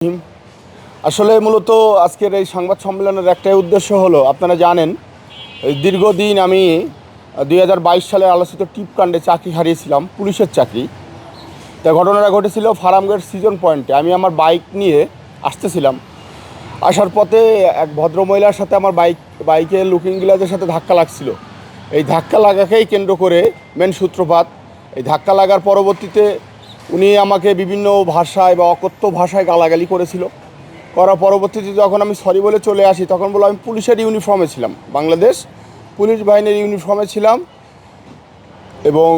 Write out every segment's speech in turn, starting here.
হুম, আসলে মূলত আজকের এই সংবাদ সম্মেলনের একটাই উদ্দেশ্য হলো, আপনারা জানেন এই দীর্ঘদিন আমি 2022 সালে আলোচিত টিপকাণ্ডে চাকরি হারিয়েছিলাম, পুলিশের চাকরি। তা ঘটনাটা ঘটেছিল ফার্মগেট সিজন পয়েন্টে। আমি আমার বাইক নিয়ে আসতেছিলাম, আসার পথে এক ভদ্রমহিলার সাথে আমার বাইকের লুকিং গ্লাসের সাথে ধাক্কা লাগছিল। এই ধাক্কা লাগাকেই কেন্দ্র করে মেন সূত্রপাত। এই ধাক্কা লাগার পরবর্তীতে উনি আমাকে বিভিন্ন ভাষায় বা অকথ্য ভাষায় গালাগালি করেছিল। করার পরবর্তীতে যখন আমি সরি বলে চলে আসি, তখন বললাম আমি পুলিশের ইউনিফর্মে ছিলাম, বাংলাদেশ পুলিশ বাহিনীর ইউনিফর্মে ছিলাম, এবং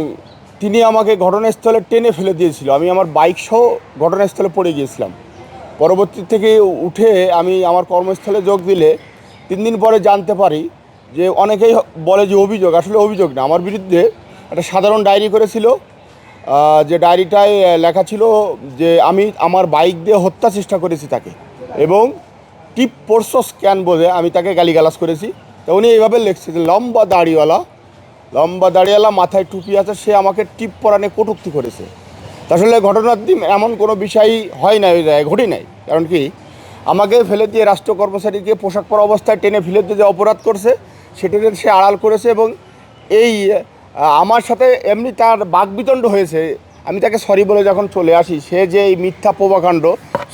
তিনি আমাকে ঘটনাস্থলে টেনে ফেলে দিয়েছিল। আমি আমার বাইক সহ ঘটনাস্থলে পড়ে গিয়েছিলাম। পরবর্তী থেকে উঠে আমি আমার কর্মস্থলে যোগ দিলে 3 দিন পরে জানতে পারি যে অনেকেই বলে যে অভিযোগ, আসলে অভিযোগ না, আমার বিরুদ্ধে একটা সাধারণ ডায়েরি করেছিল। যে ডায়েরিটায় লেখা ছিল যে আমি আমার বাইক দিয়ে হত্যা চেষ্টা করেছি তাকে, এবং টিপ পোর্স স্ক্যান বলে আমি তাকে গালিগালাজ করেছি। তো উনি এইভাবে লিখছে যে লম্বা দাড়িওয়ালা মাথায় টুপি আছে, সে আমাকে টিপ পরানে কটূক্তি করেছে। আসলে ঘটনার দিন এমন কোনো বিষয় হয় না, ওই জায়গায় ঘটে নাই। কারণ কি, আমাকে ফেলে দিয়ে রাষ্ট্র কর্মচারীকে পোশাক পরা অবস্থায় টেনে ফেলে দিয়ে যে অপরাধ করছে, সেটাকে সে আড়াল করেছে। এবং এই আমার সাথে এমনি তার বাকবিতণ্ড হয়েছে। আমি তাকে সরি বলে যখন চলে আসি, সে যে এই মিথ্যা প্রভাকাণ্ড,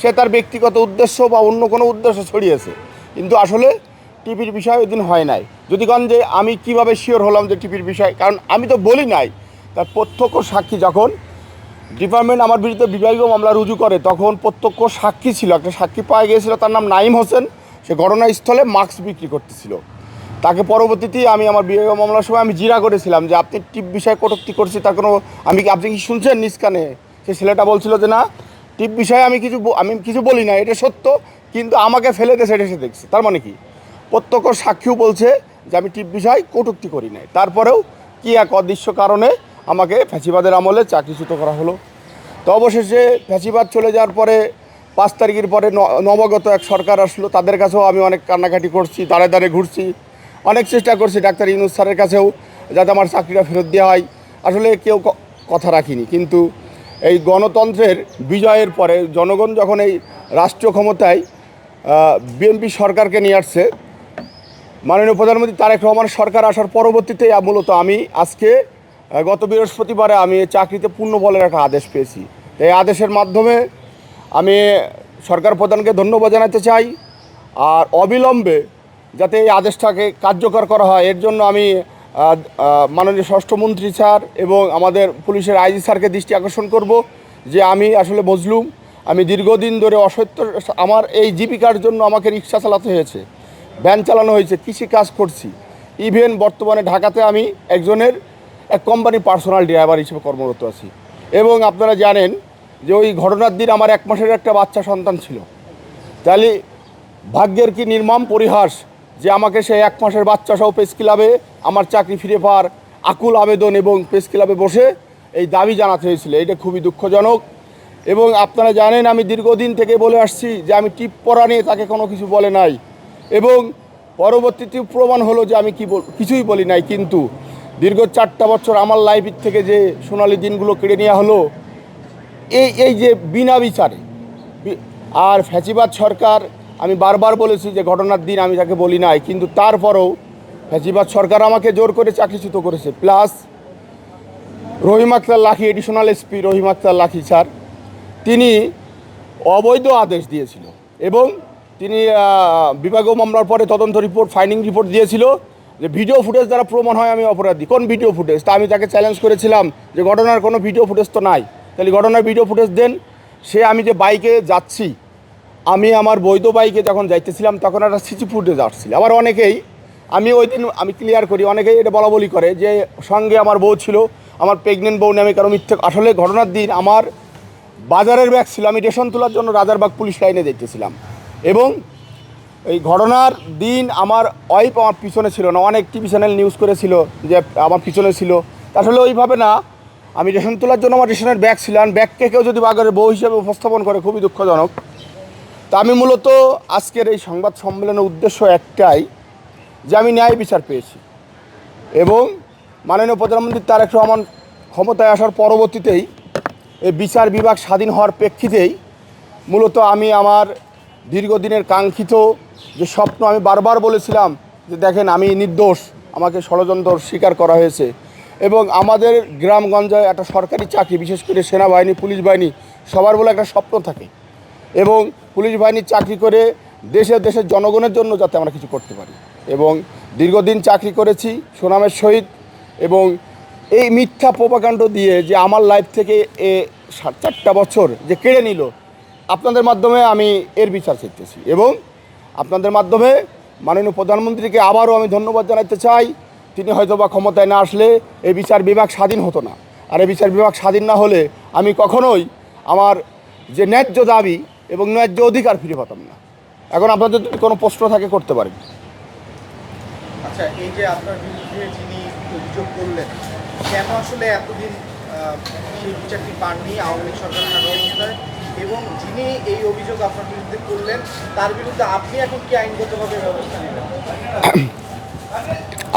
সে তার ব্যক্তিগত উদ্দেশ্য বা অন্য কোনো উদ্দেশ্য ছড়িয়েছে। কিন্তু আসলে টিপির বিষয় ওই দিন হয় নাই। যদি কন যে আমি কিভাবে শিওর হলাম যে টিপির বিষয়, কারণ আমি তো বলি নাই। তার প্রত্যক্ষ সাক্ষী যখন ডিপার্টমেন্ট আমার বিরুদ্ধে বিভাগীয় মামলা রুজু করে, তখন প্রত্যক্ষ সাক্ষী ছিল, একটা সাক্ষী পাওয়া গিয়েছিল, তার নাম নাইম হোসেন। সে ঘটনাস্থলে মাস্ক বিক্রি করতেছিল। তাকে পরবর্তীতে আমি আমার বিভাগীয় মামলার সময় আমি জিরা করেছিলাম যে আপনি টিপ বিষয়ে কটূক্তি করছি, তার কোনো আপনি কি শুনছেন নিজ কানে? সে ছেলেটা বলছিল যে না, টিপ বিষয়ে আমি কিছু বলি না, এটা সত্য, কিন্তু আমাকে ফেলে দিয়ে সেটা সে দেখছে। তার মানে কি, প্রত্যক্ষ সাক্ষীও বলছে যে আমি টিপ বিষয় কটূক্তি করি নাই। তারপরেও কি এক অদৃশ্য কারণে আমাকে ফ্যাসিবাদের আমলে চাকরিচ্যুত করা হলো। তো অবশেষে ফ্যাসিবাদ চলে যাওয়ার পরে 5 তারিখের পরে নবাগত এক সরকার আসলো। তাদের কাছেও আমি অনেক কান্নাকাটি করছি, দাঁড়ে দাঁড়ে ঘুরছি, অনেক চেষ্টা করছি ডাক্তার ইউনূস স্যারের কাছেও যাতে আমার চাকরিটা ফেরত দেওয়া হয়। আসলে কেউ কথা রাখিনি। কিন্তু এই গণতন্ত্রের বিজয়ের পরে জনগণ যখন এই রাষ্ট্রীয় ক্ষমতায় বিএনপি সরকারকে নিয়ে আসছে, মাননীয় প্রধানমন্ত্রী তারেক রহমান সরকার আসার পরবর্তীতে মূলত আমি আজকে গত বৃহস্পতিবারে আমি চাকরিতে পূর্ণ বলের একটা আদেশ পেয়েছি। এই আদেশের মাধ্যমে আমি সরকার প্রধানকে ধন্যবাদ জানাতে চাই। আর অবিলম্বে যাতে এই আদেশটাকে কার্যকর করা হয়, এর জন্য আমি মাননীয় স্বরাষ্ট্রমন্ত্রী স্যার এবং আমাদের পুলিশের আইজি স্যারকে দৃষ্টি আকর্ষণ করব যে আমি আসলে মজলুম। আমি দীর্ঘদিন ধরে অসত্য, আমার এই জীবিকার জন্য আমাকে রিক্সা চালাতে হয়েছে, ভ্যান চালানো হয়েছে, কৃষিকাজ করছি, ইভেন বর্তমানে ঢাকাতে আমি এক কোম্পানির পার্সোনাল ড্রাইভার হিসেবে কর্মরত আছি। এবং আপনারা জানেন যে ওই ঘটনার দিন আমার 1 মাসের একটা বাচ্চা সন্তান ছিল। তাহলে ভাগ্যের কি নির্মম পরিহাস যে আমাকে সেই 1 মাসের বাচ্চা সহ প্রেস ক্লাবে আমার চাকরি ফিরে পাওয়ার আকুল আবেদন এবং প্রেস ক্লাবে বসে এই দাবি জানাতে হয়েছিল। এটা খুবই দুঃখজনক। এবং আপনারা জানেন আমি দীর্ঘদিন থেকে বলে আসছি যে আমি টিপ পরা নিয়ে তাকে কোনো কিছু বলে নাই, এবং পরবর্তীতে প্রমাণ হলো যে আমি কিছুই বলি নাই। কিন্তু দীর্ঘ 4টা বছর আমার লাইফের থেকে যে সোনালি দিনগুলো কেড়ে নেওয়া হলো, এই যে বিনা বিচারে। আর ফ্যাসিবাদ সরকার, আমি বারবার বলেছি যে ঘটনার দিন আমি তাকে বলি নাই, কিন্তু তারপরেও ফ্যাসিবাদ সরকার আমাকে জোর করে চাকরিচ্যুত করেছে। প্লাস রহিম আক্তার লাখি, এডিশনাল এসপি রহিম আক্তার লাখি স্যার, তিনি অবৈধ আদেশ দিয়েছিল, এবং তিনি বিভাগীয় মামলার পরে তদন্ত রিপোর্ট, ফাইন্ডিং রিপোর্ট দিয়েছিল যে ভিডিও ফুটেজ দ্বারা প্রমাণ হয় আমি অপরাধী। কোন ভিডিও ফুটেজ? তা আমি তাকে চ্যালেঞ্জ করেছিলাম যে ঘটনার কোনো ভিডিও ফুটেজ তো নাই, তাহলে ঘটনার ভিডিও ফুটেজ দেন। সে আমি যে বাইকে যাচ্ছি, আমি আমার বৈধ বাইকে যখন যাইতেছিলাম তখন একটা সিসি ফুটেজ আসছিল। আবার অনেকেই, আমি ওই দিন আমি ক্লিয়ার করি, অনেকেই এটা বলা বলি করে যে সঙ্গে আমার বউ ছিল, আমার প্রেগনেন্ট বউ নিয়ে আমি কারো মিথ্যে। আসলে ঘটনার দিন আমার বাজারের ব্যাগ ছিল, আমি রেশন তোলার জন্য রাজারবাগ পুলিশ লাইনে যেতেছিলাম, এবং এই ঘটনার দিন আমার ওয়াইফ আমার পিছনে ছিল না। অনেক টিভি চ্যানেল নিউজ করেছিল যে আমার পিছনে ছিল, আসলে ওইভাবে না। আমি রেশন তোলার জন্য আমার রেশনের ব্যাগ ছিল, আর ব্যাগকে কেউ যদি বাজারের বউ হিসেবে উপস্থাপন করে, খুবই দুঃখজনক। তা আমি মূলত আজকের এই সংবাদ সম্মেলনের উদ্দেশ্য একটাই, যে আমি ন্যায় বিচার পেয়েছি, এবং মাননীয় প্রধানমন্ত্রী তারেক রহমান ক্ষমতায় আসার পরবর্তীতেই এই বিচার বিভাগ স্বাধীন হওয়ার প্রেক্ষিতেই মূলত আমি আমার দীর্ঘদিনের কাঙ্ক্ষিত যে স্বপ্ন, আমি বারবার বলেছিলাম যে দেখেন আমি নির্দোষ, আমাকে ষড়যন্ত্র স্বীকার করা হয়েছে এবং আমাদের গ্রামগঞ্জে একটা সরকারি চাকরি, বিশেষ করে সেনাবাহিনী, পুলিশ বাহিনী, সবার বলে একটা স্বপ্ন থাকে এবং পুলিশ বাহিনীর চাকরি করে দেশের জনগণের জন্য যাতে আমরা কিছু করতে পারি। এবং দীর্ঘদিন চাকরি করেছি সুনামের সহিত, এবং এই মিথ্যা প্রোপাগান্ড দিয়ে যে আমার লাইফ থেকে 4টা বছর যে কেড়ে নিল, আপনাদের মাধ্যমে আমি এর বিচার চাইতেছি এবং আপনাদের মাধ্যমে মাননীয় প্রধানমন্ত্রীকে আবারও আমি ধন্যবাদ জানাতে চাই। তিনি হয়তোবা ক্ষমতায় না আসলে এই বিচার বিভাগ স্বাধীন হতো না, আর এই বিচার বিভাগ স্বাধীন না হলে আমি কখনোই আমার যে ন্যায্য দাবি এবং ন্যায্য অধিকার ফিরে পেতাম না। এখন আপনাদের যদি কোনো প্রশ্ন থাকে করতে পারেন। আচ্ছা, এই যে আপনার বিরুদ্ধে যিনি অভিযোগ করলেন, কেন আসলে এতদিন সেই বিচারটি পাননি আওয়ামী লীগ সরকার থাকা অবস্থায়, এবং যিনি এই অভিযোগ আপনার বিরুদ্ধে করলেন তার বিরুদ্ধে আপনি এখন কি আইনগতভাবে ব্যবস্থা নেবেন?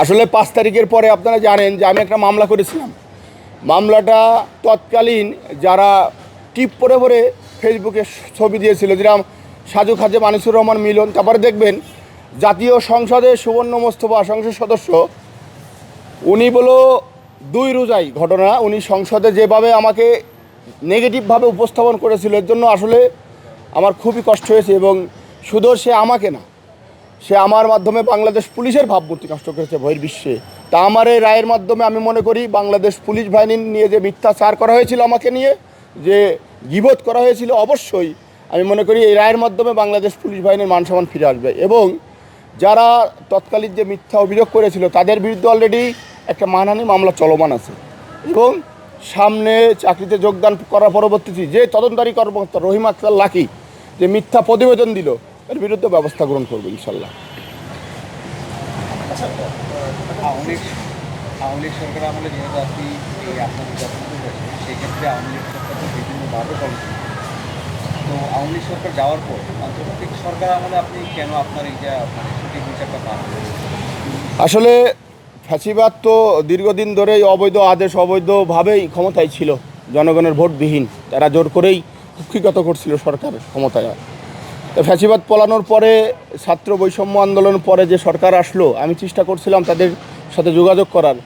আসলে 5 তারিখের পরে আপনারা জানেন যে আমি একটা মামলা করেছিলাম। মামলাটা তৎকালীন যারা টিপ পরে পরে ফেসবুকে ছবি দিয়েছিল, যেরকম সাজু খাজে মানিসুর রহমান মিলন, তারপরে দেখবেন জাতীয় সংসদে সুবর্ণ মোস্তফা সংসদ সদস্য, উনি বলো 2 রোজাই ঘটনা, উনি সংসদে যেভাবে আমাকে নেগেটিভভাবে উপস্থাপন করেছিল, এর জন্য আসলে আমার খুবই কষ্ট হয়েছে। এবং শুধু সে আমাকে না, সে আমার মাধ্যমে বাংলাদেশ পুলিশের ভাবমূর্তি নষ্ট করেছে বহির্বিশ্বে। তা আমার এই রায়ের মাধ্যমে আমি মনে করি বাংলাদেশ পুলিশ বাহিনী নিয়ে যে মিথ্যাচার করা হয়েছিল, আমাকে নিয়ে যে গীবত করা হয়েছিল, অবশ্যই আমি মনে করি এই রায়ের মাধ্যমে বাংলাদেশ পুলিশ বাহিনীর মান সম্মান ফিরে আসবে। এবং যারা তৎকালীন যে মিথ্যা অভিযোগ করেছিল তাদের বিরুদ্ধে অলরেডি একটা মানহানি মামলা চলমান আছে, এবং সামনে চাকরিতে যোগদান করার পরবর্তীতে যে তদন্তকারী কর্মকর্তা রহিম আক্তার লাকি যে মিথ্যা প্রতিবেদন দিল, এর বিরুদ্ধে ব্যবস্থা গ্রহণ করবো ইনশাল্লাহ। আচ্ছা, আওয়ামী লীগ সরকার আমলে যেহেতু আপনি এই আপনাদের যতটুকু হয়েছে, সেক্ষেত্রে আওয়ামী লীগ সরকার তো বিভিন্নভাবে করেছে। তো আওয়ামী লীগ সরকার যাওয়ার পর অন্তর্বর্তী সরকার আমলে আপনি কেন আপনার এই যে সঠিক বিচারটা পান? আসলে ফ্যাসিবাদ তো দীর্ঘদিন ধরেই অবৈধ আদেশ, অবৈধভাবেই ক্ষমতায় ছিল, জনগণের ভোটবিহীন, তারা জোর করেই কুক্ষিগত করছিল সরকার ক্ষমতায়। তো ফ্যাসিবাদ পলানোর পরে, ছাত্র বৈষম্য আন্দোলনের পরে যে সরকার আসলো, আমি চেষ্টা করছিলাম তাদের সাথে যোগাযোগ করার।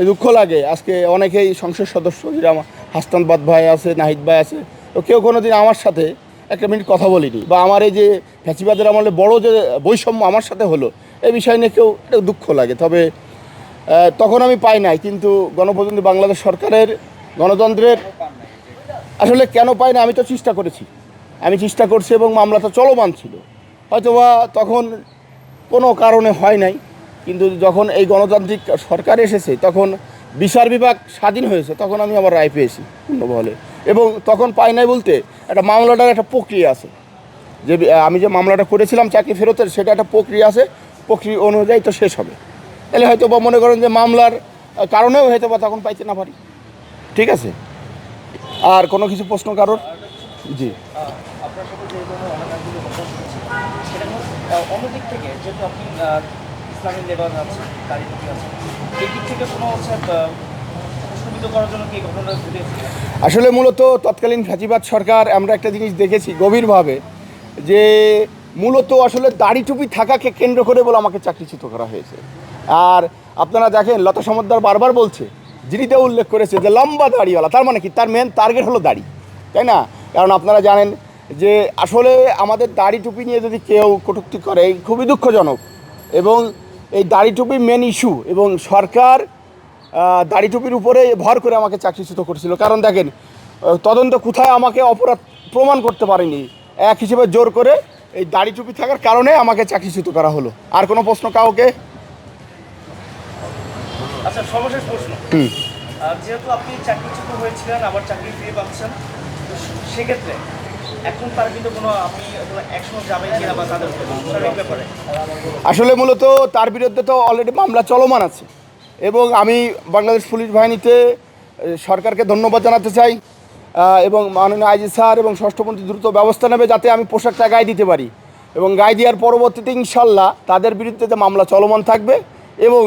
দুঃখ লাগে আজকে অনেকেই সংসদ সদস্য, যেরকম হাসান বাদ ভাই আছে, নাহিদ ভাই আছে, তো কেউ কোনো দিন আমার সাথে 1 মিনিট কথা বলিনি, বা আমার এই যে ফ্যাসিবাদের আমলে বড় যে বৈষম্য আমার সাথে হলো, এই বিষয় নিয়ে কেউ, এটা দুঃখ লাগে। তবে তখন আমি পাই নাই, কিন্তু গণপ্রজাতন্ত্রী বাংলাদেশ সরকারের গণতন্ত্রের আসলে কেন পাই না, আমি তো চেষ্টা করেছি, আমি চেষ্টা করছি এবং মামলাটা চলমান ছিল। হয়তোবা তখন কোনো কারণে হয় নাই, কিন্তু যখন এই গণতান্ত্রিক সরকার এসেছে, তখন বিচার বিভাগ স্বাধীন হয়েছে, তখন আমি আবার রায় পেয়েছি পূর্ণবহলে। এবং তখন পাই নাই বলতে, একটা মামলাটার একটা প্রক্রিয়া আছে, যে আমি যে মামলাটা করেছিলাম চাকরি ফেরতের, সেটা একটা প্রক্রিয়া আছে, প্রক্রিয়া অনুযায়ী তো শেষ হবে। তাহলে হয়তো বা মনে করেন যে মামলার কারণেও হয়তো বা তখন পাইতে না পারি। ঠিক আছে, আর কোনো কিছু প্রশ্ন কারোর? জি, আপনার সাথে যে কোনো অনাকাঙ্ক্ষিত ঘটনা ঘটেছে, সেটা অন্যদিক থেকে যেহেতু আপনি ইসলামী লেবার আছেন, তারই প্রতি আছেন, এই দিক থেকে কোনো সুবিধা করার জন্য কি এই ঘটনাটা ঘটেছে? আসলে মূলত তৎকালীন ফ্যাসিবাদ সরকার, আমরা একটা জিনিস দেখেছি গভীরভাবে, যে মূলত আসলে দাড়ি টুপি থাকাকে কেন্দ্র করে বলে আমাকে চাকরিচ্যুত করা হয়েছে। আর আপনারা দেখেন লতা সমদ্দার বারবার বলছে, যিনিটা উল্লেখ করেছে যে লম্বা দাড়িওয়ালা, তার মানে কি, তার মেন টার্গেট হলো দাড়ি, তাই না? কারণ আপনারা জানেন যে আসলে আমাদের দাড়ি টুপি নিয়ে যদি কেউ কটূক্তি করে, খুবই দুঃখজনক। এবং এই দাড়ি টুপি মেন ইস্যু, এবং সরকার দাড়ি টুপির উপরে ভর করে আমাকে চাকরিচ্যুত করছিল। কারণ দেখেন, তদন্ত কোথায় আমাকে অপরাধ প্রমাণ করতে পারেনি, এক হিসেবে জোর করে এই দাড়ি টুপি থাকার কারণে আমাকে চাকরিচ্যুত করা হলো। আর কোনো প্রশ্ন কাউকে? আচ্ছা, সর্বশেষ প্রশ্ন, যেহেতু আপনি চাকরিচ্যুত হয়েছিলেন, আবার চাকরি ফিরে পাচ্ছেন, তো সেক্ষেত্রে এখন তার কিন্তু কোনো আপনি অ্যাকশন যাবেন কিনা বা তাদের ব্যাপারে? আসলে মূলত তার বিরুদ্ধে তো অলরেডি মামলা চলমান আছে, এবং আমি বাংলাদেশ পুলিশ বাহিনীতে সরকারকে ধন্যবাদ জানাতে চাই, এবং মাননীয় আইজি স্যার এবং ষষ্ঠপন্থী দ্রুত ব্যবস্থা নেবে যাতে আমি পোশাকটা গায়ে দিতে পারি, এবং গায়ে দেওয়ার পরবর্তীতে ইনশাল্লাহ তাদের বিরুদ্ধে যে মামলা চলমান থাকবে, এবং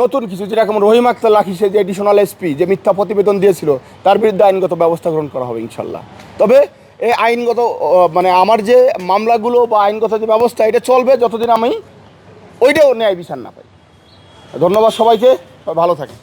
নতুন কিছু যেরকম রহিম আক্তার লাকি, সে যে এডিশনাল এসপি যে মিথ্যা প্রতিবেদন দিয়েছিল, তার বিরুদ্ধে আইনগত ব্যবস্থা গ্রহণ করা হবে ইনশাল্লাহ। তবে এই আইনগত মানে আমার যে মামলাগুলো বা আইনগত যে ব্যবস্থা এটা চলবে যতদিন আমি ওইটাও ন্যায় বিচার না পাই। ধন্যবাদ সবাইকে, ভালো থাকেন।